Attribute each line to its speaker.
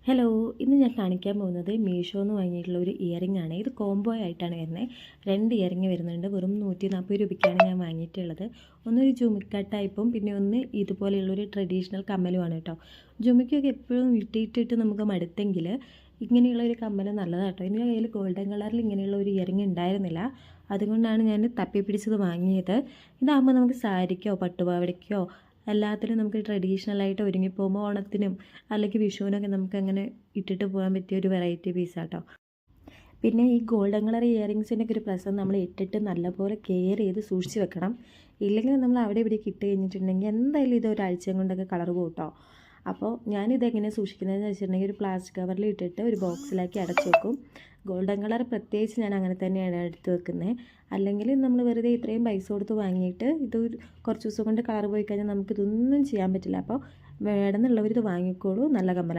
Speaker 1: Hello, ഇന്ന് ഞാൻ കാണിക്കാൻ പോകുന്നത് മീഷോന്ന് വാങ്ങിയിട്ടുള്ള ഒരു ഇയറിംഗ് ആണ്. ഇത് കോംബോ ആയിട്ടാണ് വരുന്നത്. 2 ഇയറിംഗ് വരുന്നുണ്ട്. വെറും 140 രൂപയ്ക്കാണ് ഞാൻ വാങ്ങിയിട്ടുള്ളത്. ഒന്നൊരു ജുമിക്ക ടൈപ്പും പിന്നെ ഒന്ന് ഇതുപോലെയുള്ളൊരു ട്രഡീഷണൽ കമ്മലുമാണ് കേട്ടോ. ജുമിക്കൊക്കെ എപ്പോഴും ഇട്ടിട്ട് നമുക്ക് മടുത്തെങ്കിൽ ഇങ്ങനെയുള്ള ഒരു കമ്മൽ നല്ലതാണ് കേട്ടോ. എൻ്റെ കയ്യിൽ ഗോൾഡൻ കളറിൽ ഇങ്ങനെയുള്ള ഒരു ഇയറിംഗ് ഉണ്ടായിരുന്നില്ല. അതുകൊണ്ടാണ് ഞാൻ തപ്പി പിടിച്ചത് വാങ്ങിയത്. ഇതാകുമ്പോൾ നമുക്ക് സാരിക്കോ പട്ടുപാവാടയ്ക്കോ എല്ലാത്തിനും നമുക്ക് ട്രഡീഷണലായിട്ട് ഒരുങ്ങിപ്പോകുമ്പോൾ ഓണത്തിനും അല്ലെങ്കിൽ വിഷുവിനൊക്കെ നമുക്കങ്ങനെ ഇട്ടിട്ട് പോകാൻ പറ്റിയ ഒരു വെറൈറ്റി പീസാട്ടോ. പിന്നെ ഈ ഗോൾഡൻ കളർ ഇയറിങ്സിൻ്റെയൊക്കെ ഒരു പ്രശ്നം നമ്മൾ ഇട്ടിട്ട് നല്ലപോലെ കെയർ ചെയ്ത് സൂക്ഷിച്ച് വെക്കണം. ഇല്ലെങ്കിൽ നമ്മൾ അവിടെ ഇവിടെയൊക്കെ ഇട്ട് കഴിഞ്ഞിട്ടുണ്ടെങ്കിൽ എന്തായാലും ഇത് ഒരാഴ്ച കൊണ്ടൊക്കെ കളർ പോകും കേട്ടോ. അപ്പോൾ ഞാനിതെങ്ങനെ സൂക്ഷിക്കുന്നതെന്ന് വെച്ചിട്ടുണ്ടെങ്കിൽ ഒരു പ്ലാസ്റ്റിക് കവറിൽ ഇട്ടിട്ട് ഒരു ബോക്സിലാക്കി അടച്ചു വെക്കും. ഗോൾഡൻ കളർ പ്രത്യേകിച്ച് ഞാൻ അങ്ങനെ തന്നെയാണ് എടുത്ത് വെക്കുന്നത്. അല്ലെങ്കിൽ നമ്മൾ വെറുതെ ഇത്രയും പൈസ കൊടുത്ത് വാങ്ങിയിട്ട് ഇത് കുറച്ച് ദിവസം കൊണ്ട് കളർ പോയി കഴിഞ്ഞാൽ നമുക്കിതൊന്നും ചെയ്യാൻ പറ്റില്ല. അപ്പോൾ വേണമെന്നുള്ളവർ ഇത് വാങ്ങിക്കോളൂ, നല്ല കമ്മലാണ്.